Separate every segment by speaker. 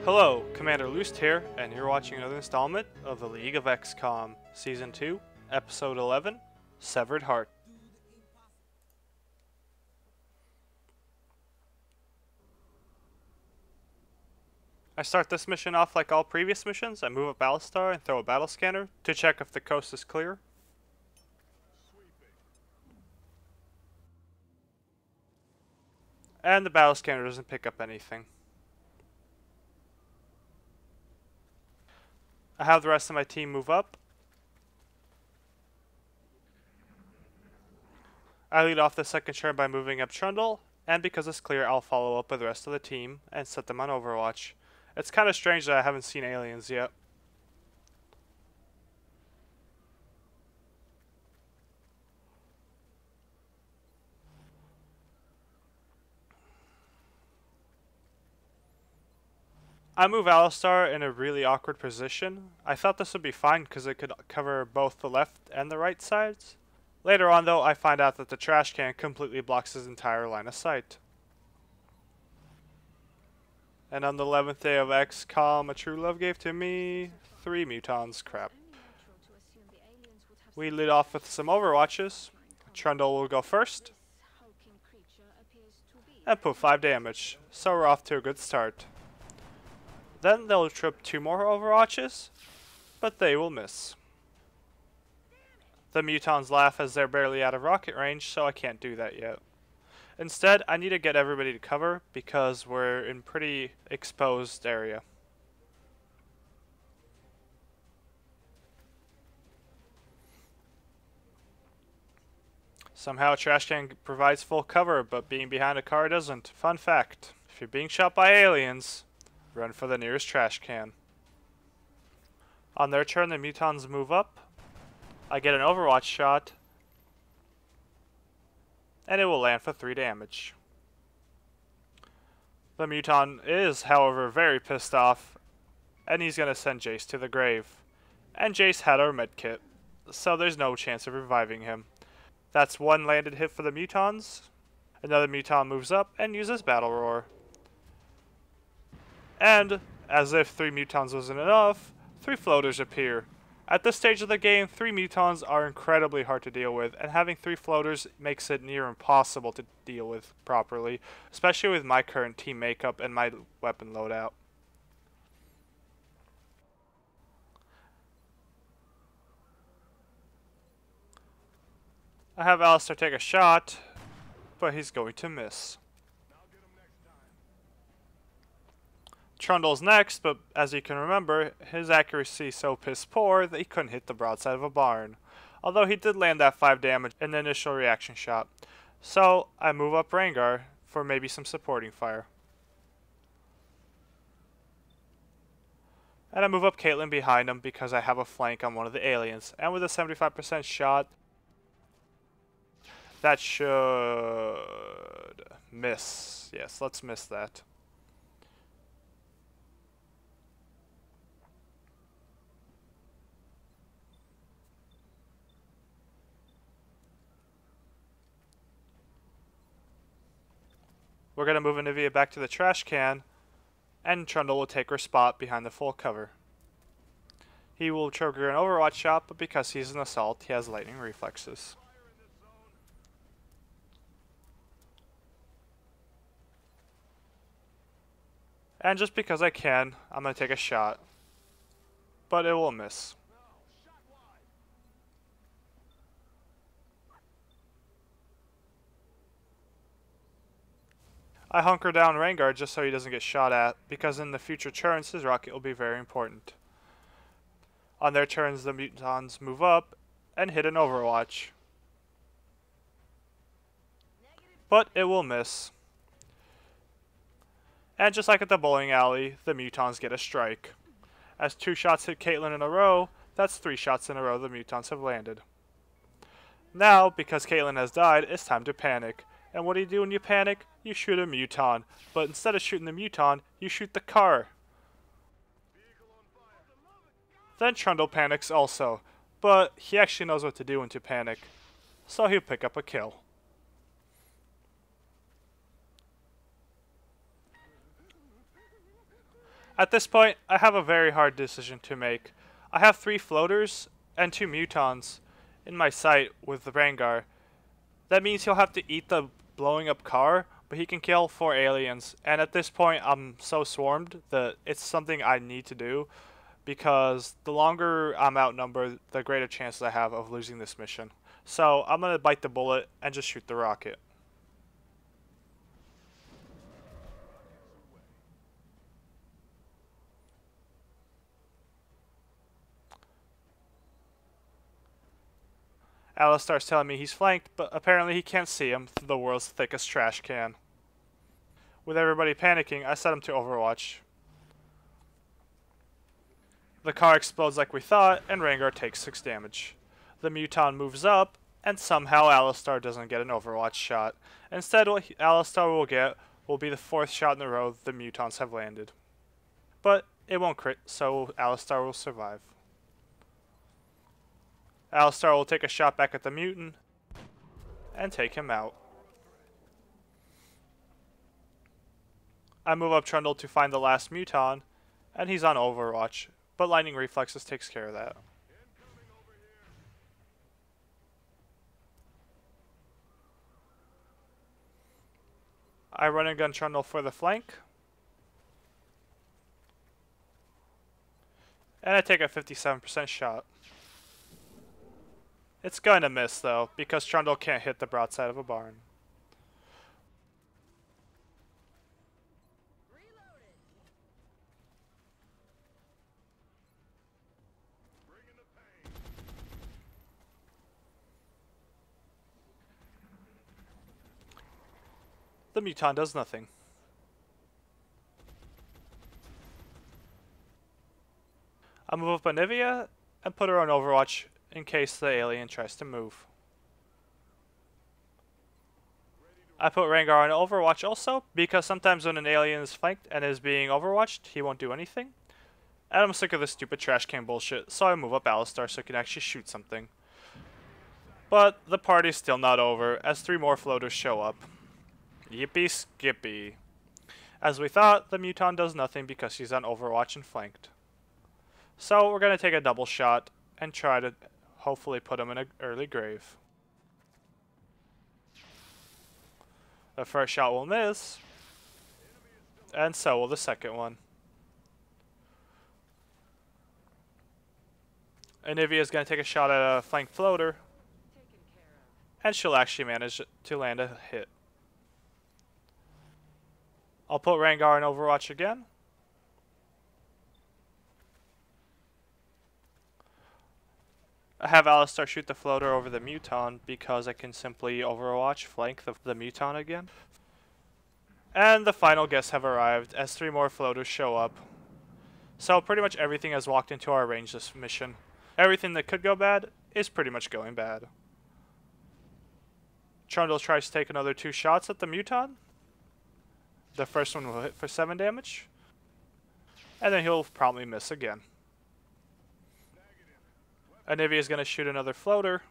Speaker 1: Hello, Commander Loost here, and you're watching another installment of the League of XCOM, Season 2, Episode 11, Severed Heart. I start this mission off like all previous missions. I move a Battlestar and throw a battle scanner to check if the coast is clear. And the battle scanner doesn't pick up anything. I have the rest of my team move up. I lead off the second turn by moving up Trundle, and because it's clear, I'll follow up with the rest of the team and set them on Overwatch. It's kind of strange that I haven't seen aliens yet. I move Alistar in a really awkward position. I thought this would be fine because it could cover both the left and the right sides. Later on though, I find out that the trash can completely blocks his entire line of sight. And on the 11th day of XCOM, a true love gave to me 3 mutons. Crap. We lead off with some Overwatches. Trundle will go first. And put 5 damage, so we're off to a good start. Then they'll trip 2 more Overwatches, but they will miss. The mutons laugh as they're barely out of rocket range, so I can't do that yet. Instead, I need to get everybody to cover because we're in pretty exposed area. Somehow a trash can provides full cover, but being behind a car doesn't. Fun fact, if you're being shot by aliens, run for the nearest trash can. On their turn, the mutons move up. I get an Overwatch shot, and it will land for 3 damage. The muton is, however, very pissed off, and he's going to send Jace to the grave. And Jace had our medkit, so there's no chance of reviving him. That's 1 landed hit for the mutons. Another muton moves up and uses Battle Roar. And, as if 3 mutons wasn't enough, 3 floaters appear. At this stage of the game, 3 mutons are incredibly hard to deal with, and having 3 floaters makes it near impossible to deal with properly, especially with my current team makeup and my weapon loadout. I have Alistar take a shot, but he's going to miss. Trundle's next, but as you can remember, his accuracy is so piss poor that he couldn't hit the broadside of a barn. Although he did land that 5 damage in the initial reaction shot. So I move up Rengar for maybe some supporting fire. And I move up Caitlyn behind him because I have a flank on one of the aliens. And with a 75% shot, that should miss. Yes, let's miss that. We're going to move Anivia back to the trash can, and Trundle will take her spot behind the full cover. He will trigger an Overwatch shot, but because he's an assault, he has lightning reflexes. And just because I can, I'm going to take a shot, but it will miss. I hunker down Rengar just so he doesn't get shot at, because in the future turns his rocket will be very important. On their turns, the mutons move up and hit an Overwatch. But it will miss. And just like at the bowling alley, the mutons get a strike. As 2 shots hit Caitlyn in a row, that's 3 shots in a row the mutons have landed. Now, because Caitlyn has died, it's time to panic. And what do you do when you panic? You shoot a muton. But instead of shooting the muton, you shoot the car. Then Trundle panics also. But he actually knows what to do when to panic. So he'll pick up a kill. At this point, I have a very hard decision to make. I have 3 floaters and 2 mutons in my sight with the Rangar. That means he'll have to eat the blowing up car, but he can kill 4 aliens. And at this point, I'm so swarmed that it's something I need to do, because the longer I'm outnumbered, the greater chances I have of losing this mission. So I'm going to bite the bullet and just shoot the rocket. Alistar's telling me he's flanked, but apparently he can't see him through the world's thickest trash can. With everybody panicking, I set him to Overwatch. The car explodes like we thought, and Rangar takes 6 damage. The Muton moves up, and somehow Alistar doesn't get an Overwatch shot. Instead, what Alistar will get will be the 4th shot in a row the Mutons have landed. But it won't crit, so Alistar will survive. Alistar will take a shot back at the mutant and take him out. I move up Trundle to find the last Muton, and he's on Overwatch, but Lightning Reflexes takes care of that. I run and gun Trundle for the flank, and I take a 57% shot. It's going to miss, though, because Trundle can't hit the broadside of a barn. The Muton does nothing. I move up Anivia and put her on Overwatch in case the alien tries to move. I put Rangar on Overwatch also, because sometimes when an alien is flanked and is being overwatched, he won't do anything. And I'm sick of this stupid trash can bullshit, so I move up Alistar so he can actually shoot something. But the party's still not over, as 3 more floaters show up. Yippee skippy. As we thought, the Muton does nothing because she's on Overwatch and flanked. So we're going to take a double shot and try to hopefully put him in an early grave. The first shot will miss, and so will the second one. Anivia is going to take a shot at a flank floater, and she'll actually manage to land a hit. I'll put Rangar in Overwatch again. I have Alistar shoot the floater over the Muton because I can simply Overwatch flank the Muton again. And the final guests have arrived as 3 more floaters show up. So pretty much everything has walked into our range this mission. Everything that could go bad is pretty much going bad. Trundle tries to take another 2 shots at the Muton. The first one will hit for 7 damage. And then he'll probably miss again. Anivia is going to shoot another floater.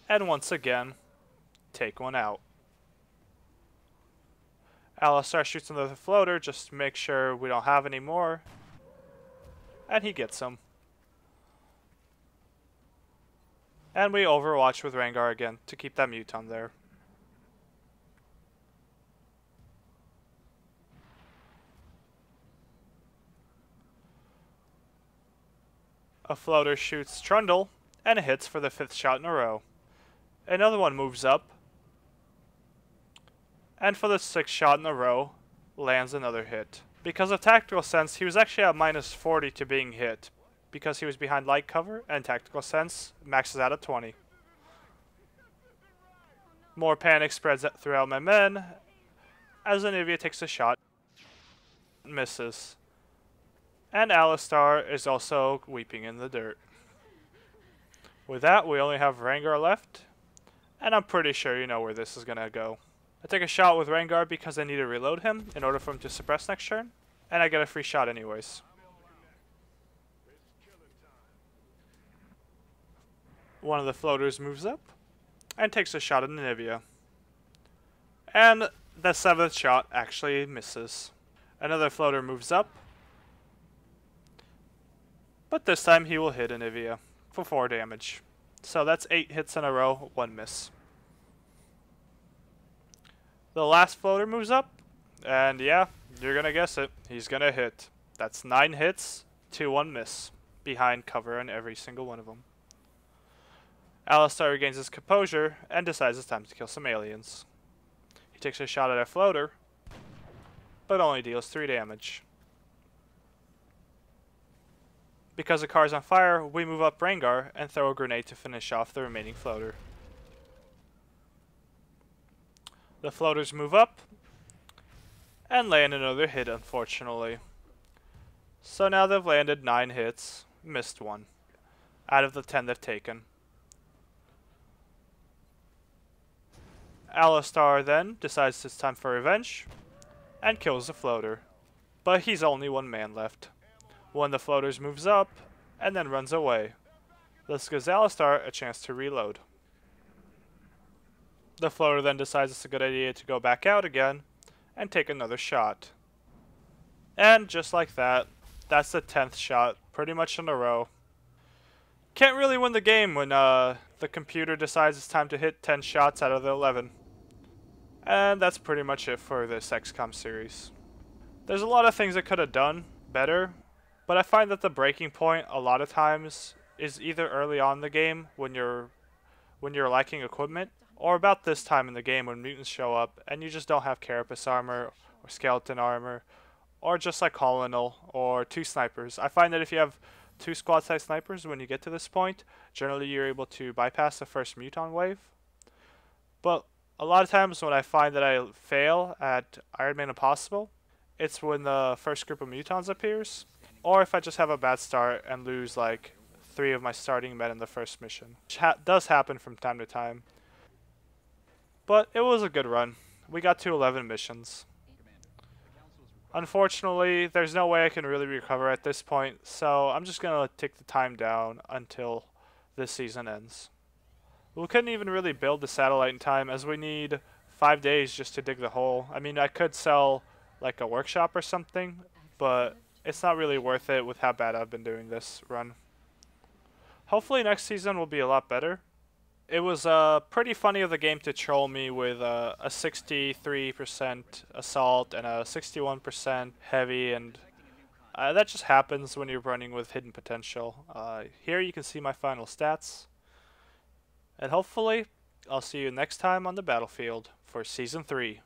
Speaker 1: And once again, take one out. Alistar shoots another floater just to make sure we don't have any more. And he gets him. And we Overwatch with Rangar again to keep that Muton there. A floater shoots Trundle, and it hits for the 5th shot in a row. Another one moves up, and for the 6th shot in a row, lands another hit. Because of Tactical Sense, he was actually at minus 40 to being hit, because he was behind light cover, and Tactical Sense maxes out at 20. More panic spreads throughout my men, as Anivia takes a shot, misses. And Alistar is also weeping in the dirt. With that, we only have Rangar left, and I'm pretty sure you know where this is going to go. I take a shot with Rangar because I need to reload him in order for him to suppress next turn, and I get a free shot anyways. One of the floaters moves up and takes a shot at Anivia. And the 7th shot actually misses. Another floater moves up, but this time he will hit Anivia for 4 damage. So that's 8 hits in a row, 1 miss. The last floater moves up, and yeah, you're gonna guess it, he's gonna hit. That's 9 hits to 1 miss, behind cover on every single one of them. Alistar regains his composure and decides it's time to kill some aliens. He takes a shot at a floater, but only deals 3 damage. Because the car is on fire, we move up Rengar and throw a grenade to finish off the remaining floater. The floaters move up and land another hit, unfortunately. So now they've landed 9 hits, missed 1 out of the 10 they've taken. Alistar then decides it's time for revenge and kills the floater, but he's only 1 man left. One of the floaters moves up and then runs away. This gives Alistar a chance to reload. The floater then decides it's a good idea to go back out again and take another shot. And just like that, that's the 10th shot, pretty much in a row. Can't really win the game when the computer decides it's time to hit 10 shots out of the 11. And that's pretty much it for this XCOM series. There's a lot of things I could have done better, but I find that the breaking point a lot of times is either early on in the game when you're lacking equipment, or about this time in the game when mutants show up and you just don't have carapace armor or skeleton armor, or just like colonel or 2 snipers. I find that if you have 2 squad size snipers when you get to this point, generally you're able to bypass the first muton wave. But a lot of times when I find that I fail at Ironman Impossible, it's when the first group of mutons appears, or if I just have a bad start and lose like 3 of my starting men in the first mission, which does happen from time to time. But it was a good run. We got to 11 missions. Unfortunately, there's no way I can really recover at this point, so I'm just going to take the time down until this season ends. We couldn't even really build the satellite in time, as we need 5 days just to dig the hole. I mean, I could sell like a workshop or something, but it's not really worth it with how bad I've been doing this run. Hopefully next season will be a lot better. It was pretty funny of the game to troll me with a 63% assault and a 61% heavy, and that just happens when you're running with hidden potential. Here you can see my final stats. And hopefully, I'll see you next time on the battlefield for Season 3.